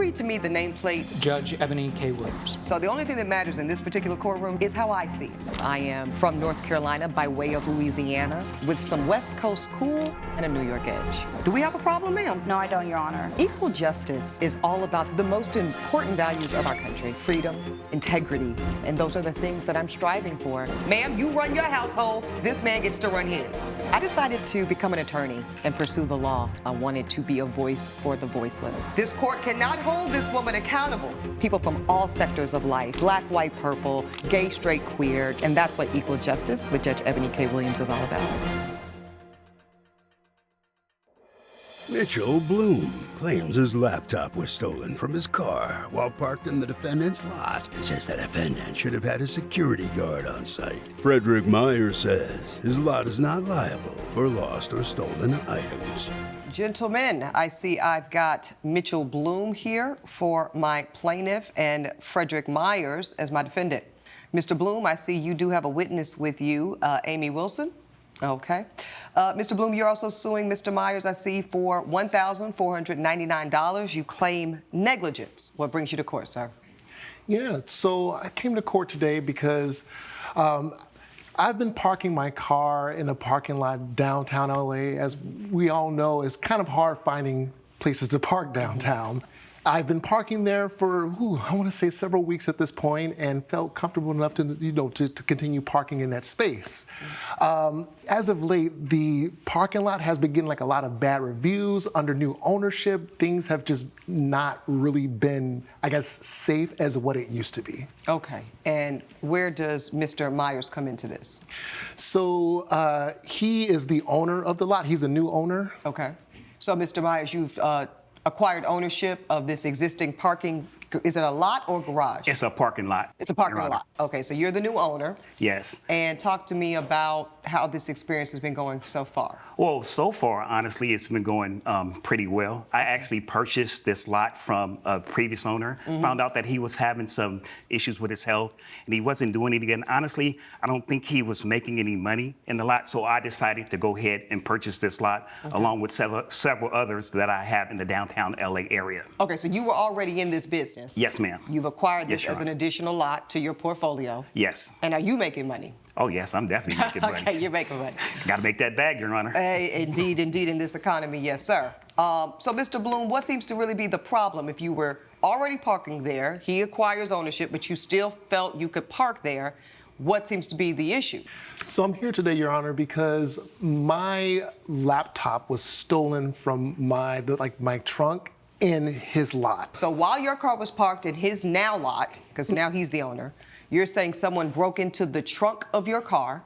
read to me the nameplate? Judge Eboni K. Williams. So the only thing that matters in this particular courtroom is how I see it. I am from North Carolina by way of Louisiana with some West Coast cool and a New York edge. Do we have a problem, ma'am? No, I don't, Your Honor. Equal justice is all about the most important values of our country: freedom, integrity, and those are the things that I'm striving for. Ma'am, you run your household, this man gets to run his. I decided to become an attorney and pursue the law. I wanted to be a voice for the voiceless. This court cannot hold this woman accountable. People from all sectors of life, black, white, purple, gay, straight, queer, and that's what equal justice with Judge Eboni K. Williams is all about. Mitchell Bloom claims his laptop was stolen from his car while parked in the defendant's lot and says the defendant should have had a security guard on site. Frederick Myers says his lot is not liable for lost or stolen items. Gentlemen, I see I've got Mitchell Bloom here for my plaintiff and Frederick Myers as my defendant. Mr. Bloom, I see you do have a witness with you, Amy Wilson. Okay. Mr. Bloom, you're also suing Mr. Myers, I see, for $1,499. You claim negligence. What brings you to court, sir? Yeah, so I came to court today because I've been parking my car in a parking lot downtown LA. As we all know, it's kind of hard finding places to park downtown. I've been parking there for, I want to say several weeks at this point, and felt comfortable enough to, to continue parking in that space. As of late, the parking lot has been getting like a lot of bad reviews under new ownership. Things have just not really been, I guess, safe as what it used to be. Okay, and where does Mr. Myers come into this? So he is the owner of the lot. He's a new owner. Okay, so Mr. Myers, you've acquired ownership of this existing parking. Is it a lot or garage? It's a parking lot. It's a parking lot. Okay, so you're the new owner. Yes. And talk to me about how this experience has been going so far. Well, so far, honestly, it's been going pretty well. I actually purchased this lot from a previous owner, found out that he was having some issues with his health, and he wasn't doing it again. Honestly, I don't think he was making any money in the lot, so I decided to go ahead and purchase this lot, along with several others that I have in the downtown LA area. Okay, so you were already in this business. Yes, ma'am. You've acquired this Yes, Your as an Honor. additional lot to your portfolio. Yes. And are you making money? Oh, yes, I'm definitely making money. Okay, you're making money. Got to make that bag, Your Honor. Indeed, in this economy, yes, sir. So, Mr. Bloom, what seems to really be the problem? If you were already parking there, he acquires ownership, but you still felt you could park there, what seems to be the issue? So I'm here today, Your Honor, because my laptop was stolen from my trunk in his lot. So while your car was parked in his now lot, because now he's the owner, you're saying someone broke into the trunk of your car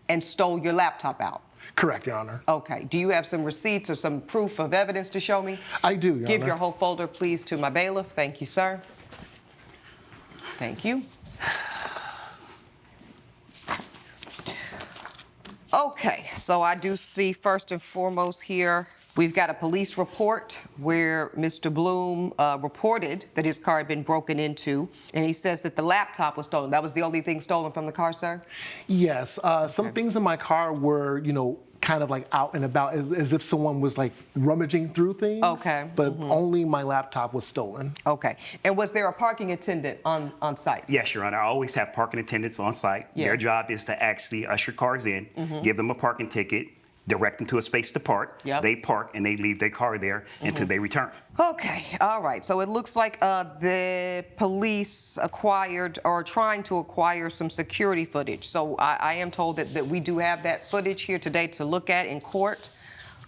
and stole your laptop out? Correct, Your Honor. Okay. Do you have some receipts or some proof of evidence to show me? I do, Your Give Honor. your whole folder, please, to my bailiff. Thank you, sir. Thank you. Okay, so I do see first and foremost here, we've got a police report where Mr. Bloom reported that his car had been broken into, and he says that the laptop was stolen. That was the only thing stolen from the car, sir? Yes, some things in my car were, kind of like out and about, as if someone was like rummaging through things. Okay. But only my laptop was stolen. Okay. And was there a parking attendant on site? Yes, Your Honor. I always have parking attendants on site. Yeah. Their job is to actually usher cars in, give them a parking ticket, direct them to a space to park. Yep. They park and they leave their car there until they return. Okay, all right. So it looks like the police acquired or are trying to acquire some security footage. So I am told that we do have that footage here today to look at in court.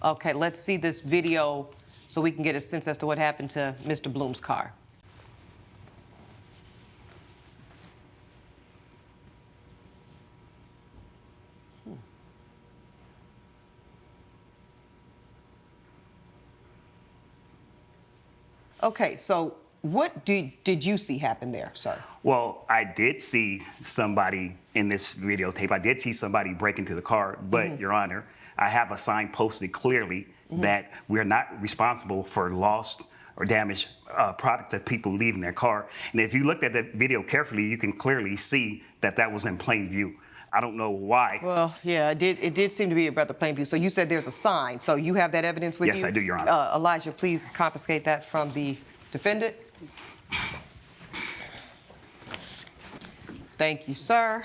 Okay, let's see this video so we can get a sense as to what happened to Mr. Bloom's car. Okay, so what did you see happen there, sir? Well, I did see somebody in this videotape. I did see somebody break into the car, but Your Honor, I have a sign posted clearly that we're not responsible for lost or damaged products that people leave in their car. And if you looked at the video carefully, you can clearly see that that was in plain view. I don't know why. Well, yeah, it did seem to be about the plain view. So you said there's a sign. So you have that evidence with you? Yes, I do, Your Honor. Elijah, please confiscate that from the defendant. Thank you, sir.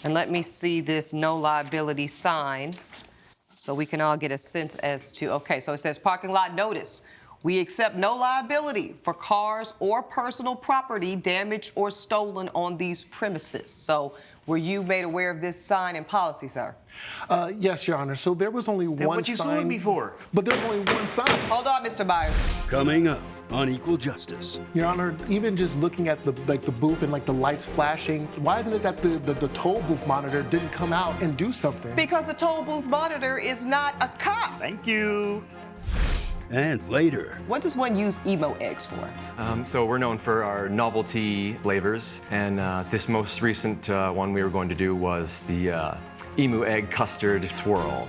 And let me see this no liability sign so we can all get a sense as to, okay, so it says parking lot notice. We accept no liability for cars or personal property damaged or stolen on these premises. So were you made aware of this sign and policy, sir? Yes, Your Honor. So there was only Then one what you sign. suing me for? But there was only one sign. Hold on, Mr. Myers. Coming up on Equal Justice. Your Honor, even just looking at the booth and the lights flashing, why isn't it that the toll booth monitor didn't come out and do something? Because the toll booth monitor is not a cop. Thank you. And later, What does one use emo eggs for? So we're known for our novelty flavors, and this most recent one we were going to do was the emu egg custard swirl.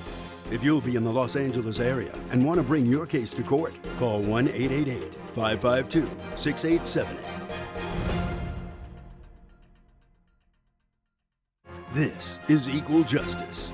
if you'll be in the Los Angeles area and want to bring your case to court, call 1-888-552-6878. This is Equal Justice.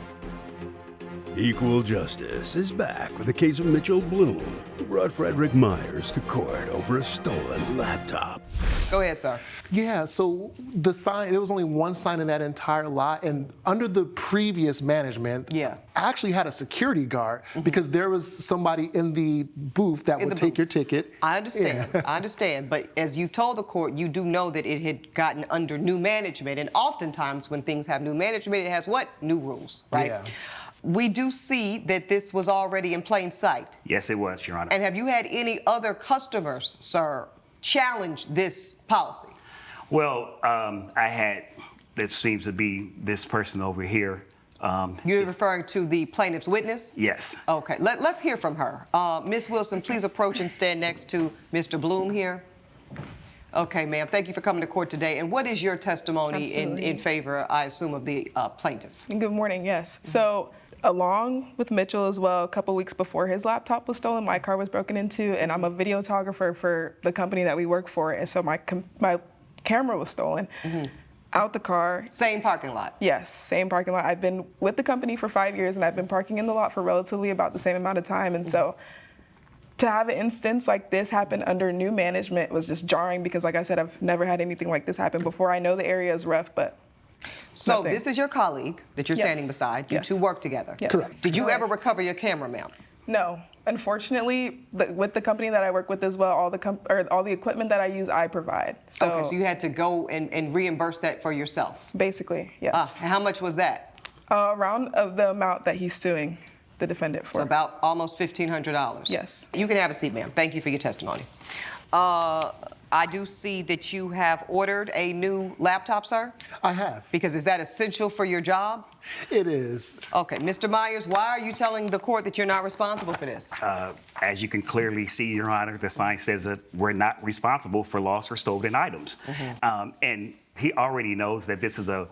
Equal Justice is back with a case of Mitchell Bloom, who brought Frederick Myers to court over a stolen laptop. Go ahead, sir. Yeah, so the sign, there was only one sign in that entire lot, and under the previous management, Yeah. I actually had a security guard because there was somebody in the booth that would the take booth. your ticket. I understand. Yeah. I understand. But as you've told the court, you do know that it had gotten under new management. And oftentimes when things have new management, it has what? New rules, right? Yeah. We do see that this was already in plain sight. Yes, it was, Your Honor. And have you had any other customers, sir, challenge this policy? Well, I had, that seems to be this person over here. You're referring to the plaintiff's witness? Yes. Okay, let's hear from her. Ms. Wilson, please approach and stand next to Mr. Bloom here. Okay, ma'am, thank you for coming to court today. And what is your testimony in favor, I assume, of the plaintiff? Good morning, yes. So along with Mitchell as well, a couple weeks before his laptop was stolen, my car was broken into, and I'm a videographer for the company that we work for, and so my camera was stolen. Out the car. Same parking lot? Yes, same parking lot. I've been with the company for 5 years, and I've been parking in the lot for relatively about the same amount of time, and so to have an instance like this happen under new management was just jarring because, like I said, I've never had anything like this happen before. I know the area is rough, but So nothing. this is your colleague that you're Yes. standing beside. You Yes. two work together? Yes. Correct. Did you ever Correct. recover your camera, ma'am? No. Unfortunately, with the company that I work with as well, all the equipment that I use, I provide. So, Okay, so you had to go and reimburse that for yourself? basically, yes. And how much was that? Around the amount that he's suing the defendant for. So about almost $1,500? Yes. You can have a seat, ma'am. Thank you for your testimony. I do see that you have ordered a new laptop, sir? I have. Because is that essential for your job? It is. Okay, Mr. Myers, why are you telling the court that you're not responsible for this? As you can clearly see, Your Honor, the sign says that we're not responsible for lost or stolen items. And he already knows that this is a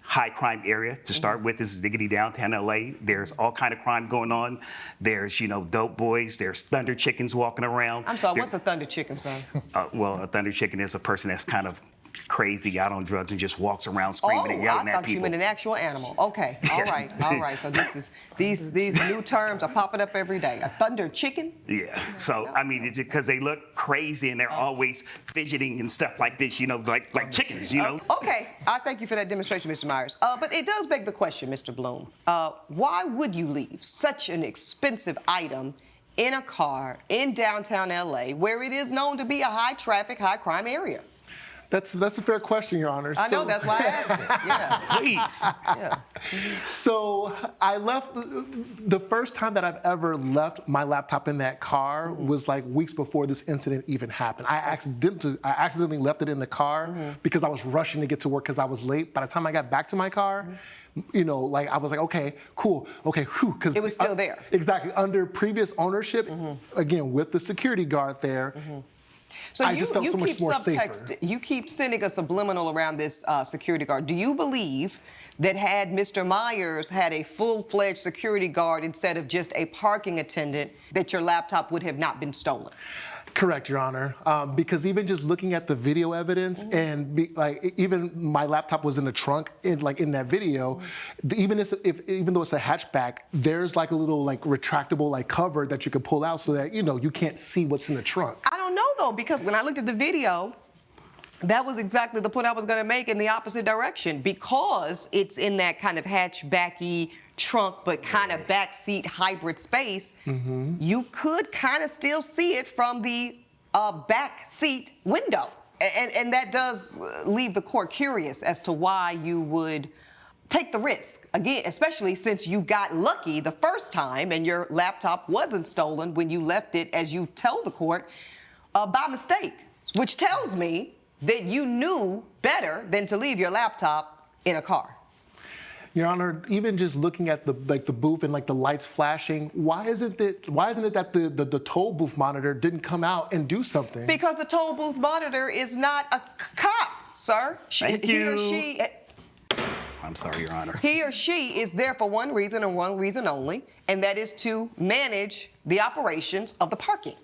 high crime area to start with. This is diggity downtown LA. There's all kind of crime going on. There's, dope boys. There's thunder chickens walking around. I'm sorry, what's a thunder chicken, sir? Well, a thunder chicken is a person that's kind of crazy, out on drugs, and just walks around screaming and yelling I at thought people. you meant an actual animal. Okay, all right. So these new terms are popping up every day. A thunder chicken? Yeah. So I mean, it's because they look crazy and they're always fidgeting and stuff like this, like chickens, Okay, I thank you for that demonstration, Mr. Myers. But it does beg the question, Mr. Bloom. Why would you leave such an expensive item in a car in downtown LA where it is known to be a high traffic, high crime area? That's a fair question, Your Honor. I know, that's why I asked it. Yeah. Please. Yeah. So I left, the first time that I've ever left my laptop in that car was like weeks before this incident even happened. I accidentally left it in the car because I was rushing to get to work because I was late. By the time I got back to my car, I was like, okay, cool, okay, whew. It was still there. Exactly. Under previous ownership, again, with the security guard there, So I just felt so much more safer. You keep sending a subliminal around this security guard. Do you believe that had Mr. Myers had a full-fledged security guard instead of just a parking attendant, that your laptop would have not been stolen? Correct, Your Honor. Because even just looking at the video evidence and even my laptop was in the trunk in that video, even though it's a hatchback, there's like a little retractable cover that you can pull out so that you can't see what's in the trunk. I don't though, because when I looked at the video, that was exactly the point I was going to make in the opposite direction, because it's in that kind of hatchbacky trunk, but kind of backseat hybrid space. You could kind of still see it from the back seat window. And that does leave the court curious as to why you would take the risk, again, especially since you got lucky the first time and your laptop wasn't stolen when you left it, as you tell the court, by mistake, which tells me that you knew better than to leave your laptop in a car. Your Honor, even just looking at the booth and the lights flashing, why isn't it that the toll booth monitor didn't come out and do something? Because the toll booth monitor is not a cop, sir. Thank He you. or she. I'm sorry, Your Honor. He or she is there for one reason and one reason only, and that is to manage the operations of the parking,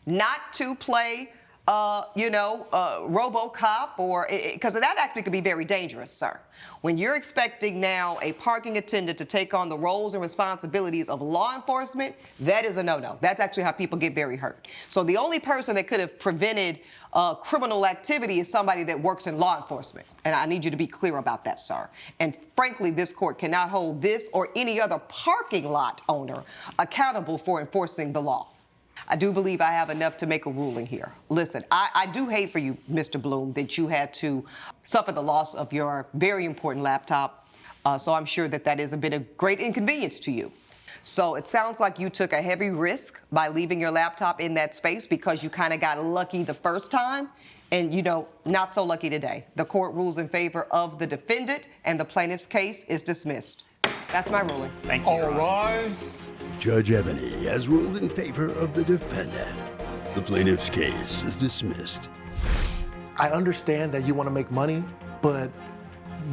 not to play RoboCop, or because that actually could be very dangerous, sir. When you're expecting now a parking attendant to take on the roles and responsibilities of law enforcement, that is a no-no. That's actually how people get very hurt. So the only person that could have prevented criminal activity is somebody that works in law enforcement. And I need you to be clear about that, sir. And frankly, this court cannot hold this or any other parking lot owner accountable for enforcing the law. I do believe I have enough to make a ruling here. Listen, I do hate for you, Mr. Bloom, that you had to suffer the loss of your very important laptop. So I'm sure that has been a great inconvenience to you. So it sounds like you took a heavy risk by leaving your laptop in that space because you kind of got lucky the first time and, not so lucky today. The court rules in favor of the defendant and the plaintiff's case is dismissed. That's my ruling. Thank you, Your All Honor. rise. Judge Eboni has ruled in favor of the defendant. The plaintiff's case is dismissed. I understand that you want to make money, but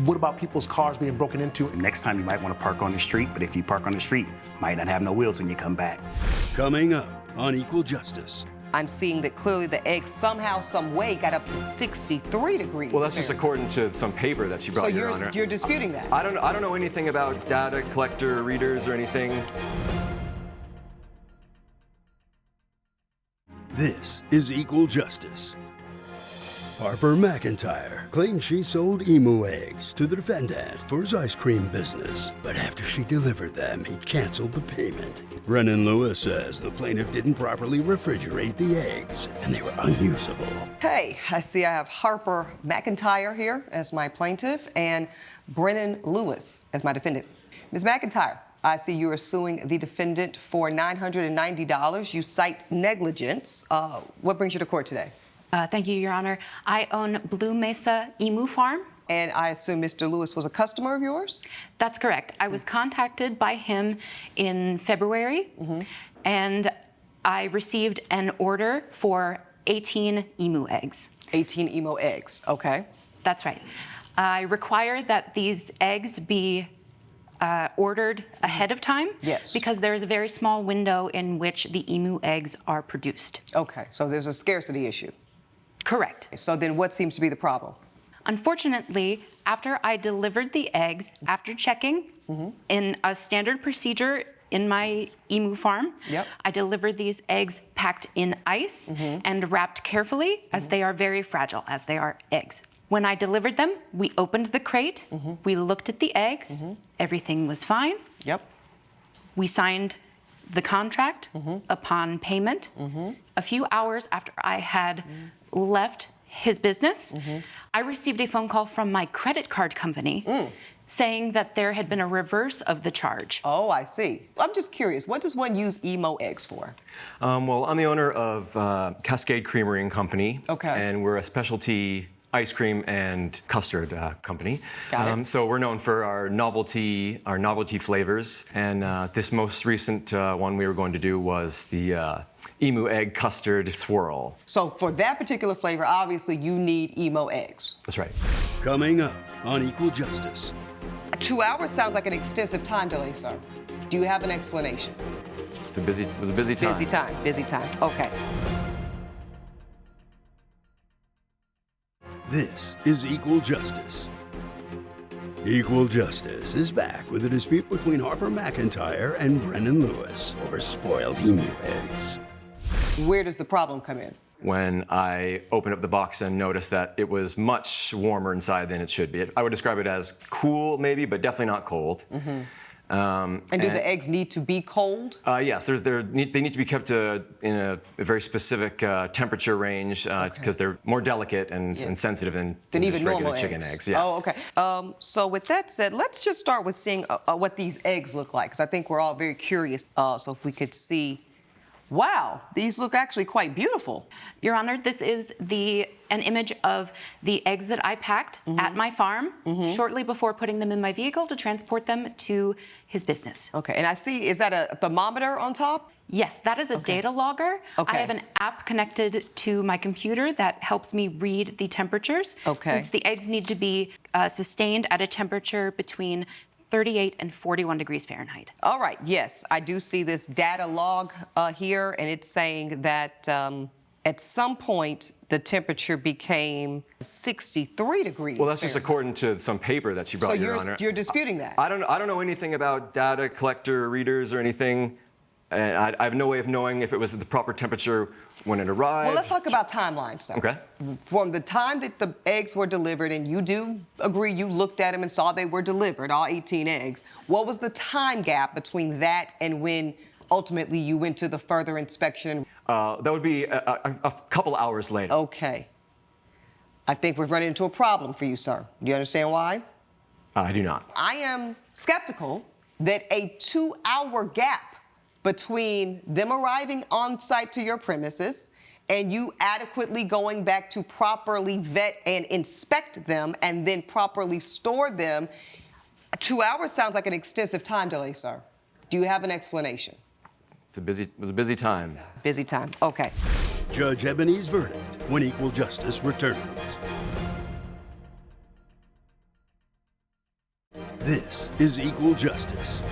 what about people's cars being broken into? Next time you might want to park on the street, but if you park on the street, you might not have no wheels when you come back. Coming up on Equal Justice. I'm seeing that clearly the egg somehow, some way got up to 63 degrees. Well, that's just apparently. according to some paper that she brought, So Your Honor. you're disputing that? I don't know anything about data collector readers or anything. This is Equal Justice. Harper McIntyre claims she sold emu eggs to the defendant for his ice cream business, but after she delivered them, he canceled the payment. Brennan Lewis says the plaintiff didn't properly refrigerate the eggs, and they were unusable. Hey, I see I have Harper McIntyre here as my plaintiff and Brennan Lewis as my defendant. Ms. McIntyre, I see you are suing the defendant for $990. You cite negligence. What brings you to court today? Thank you, Your Honor. I own Blue Mesa Emu Farm. And I assume Mr. Lewis was a customer of yours? That's correct. I was contacted by him in February, and I received an order for 18 emu eggs. 18 emo eggs, okay. That's right. I require that these eggs be ordered ahead of time. Yes. Because there is a very small window in which the emu eggs are produced. Okay, so there's a scarcity issue. Correct. So then what seems to be the problem? Unfortunately, after I delivered the eggs, after checking in a standard procedure in my emu farm, I delivered these eggs packed in ice and wrapped carefully, as they are very fragile, as they are eggs. When I delivered them, we opened the crate, we looked at the eggs, everything was fine. We signed the contract upon payment. A few hours after I had left his business, I received a phone call from my credit card company saying that there had been a reverse of the charge. Oh, I see. I'm just curious, what does one use emo eggs for? Well, I'm the owner of Cascade Creamery and Company. Okay. And we're a specialty ice cream and custard company. Got it. So we're known for our novelty flavors. And this most recent one we were going to do was the emu egg custard swirl. So for that particular flavor, obviously you need emo eggs. That's right. Coming up on Equal Justice. 2 hours sounds like an extensive time delay, sir. Do you have an explanation? It was a busy time. Busy time. Okay. This is Equal Justice. Equal Justice is back with a dispute between Harper McIntyre and Brennan Lewis over spoiled emu eggs. Where does the problem come in? when I opened up the box and noticed that it was much warmer inside than it should be. I would describe it as cool, maybe, but definitely not cold. And do the eggs need to be cold? Yes, they need to be kept in a very specific temperature range because they're more delicate and sensitive than even just normal regular chicken eggs. Yes. Oh, okay. So with that said, let's just start with seeing what these eggs look like, because I think we're all very curious. So if we could see, wow, these look actually quite beautiful. Your Honor, this is an image of the eggs that I packed at my farm shortly before putting them in my vehicle to transport them to his business. Okay, and I see, is that a thermometer on top? Yes, that is a data logger. Okay. I have an app connected to my computer that helps me read the temperatures. Okay. Since the eggs need to be sustained at a temperature between 38 and 41 degrees Fahrenheit. All right, yes, I do see this data log here, and it's saying that at some point the temperature became 63 degrees. Well, that's just Fahrenheit. according to some paper that she brought, So Your Honor. you're disputing that? I don't know anything about data collector readers or anything, and I have no way of knowing if it was the proper temperature when it arrived. Well, let's talk about timelines, sir. Okay. From the time that the eggs were delivered, and you do agree you looked at them and saw they were delivered, all 18 eggs, what was the time gap between that and when ultimately you went to the further inspection? That would be a couple hours later. Okay. I think we've run into a problem for you, sir. Do you understand why? I do not. I am skeptical that a 2-hour gap between them arriving on site to your premises and you adequately going back to properly vet and inspect them and then properly store them, 2 hours sounds like an extensive time delay, sir. Do you have an explanation? It was a busy time. Busy time, okay. Judge Eboni's verdict when equal justice returns. This is Equal Justice.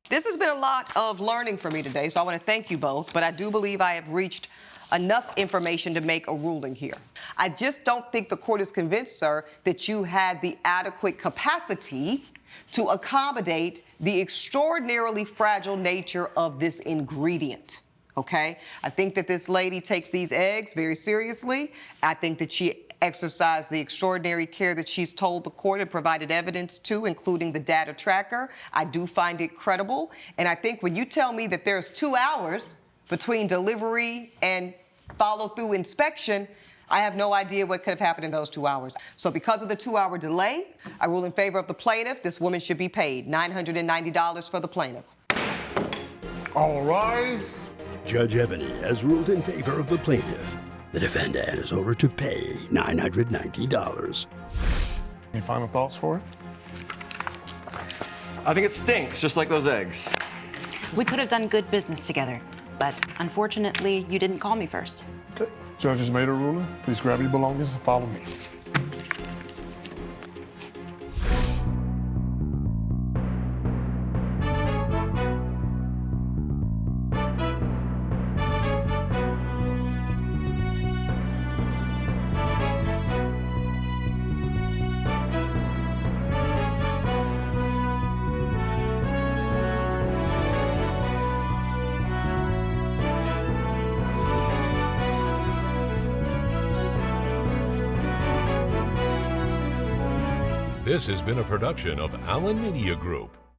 This has been a lot of learning for me today, so I want to thank you both, but I do believe I have reached enough information to make a ruling here. I just don't think the court is convinced, sir, that you had the adequate capacity to accommodate the extraordinarily fragile nature of this ingredient, okay? I think that this lady takes these eggs very seriously. I think that she exercised the extraordinary care that she's told the court and provided evidence to, including the data tracker. I do find it credible. And I think when you tell me that there's 2 hours between delivery and follow-through inspection, I have no idea what could have happened in those 2 hours. So because of the 2-hour delay, I rule in favor of the plaintiff. This woman should be paid $990 for the plaintiff. All rise. Judge Eboni has ruled in favor of the plaintiff. The defendant is ordered to pay $990. Any final thoughts for it? I think it stinks, just like those eggs. We could have done good business together, but unfortunately, you didn't call me first. Okay. Judge has made a ruling. Please grab your belongings and follow me. This has been a production of Allen Media Group.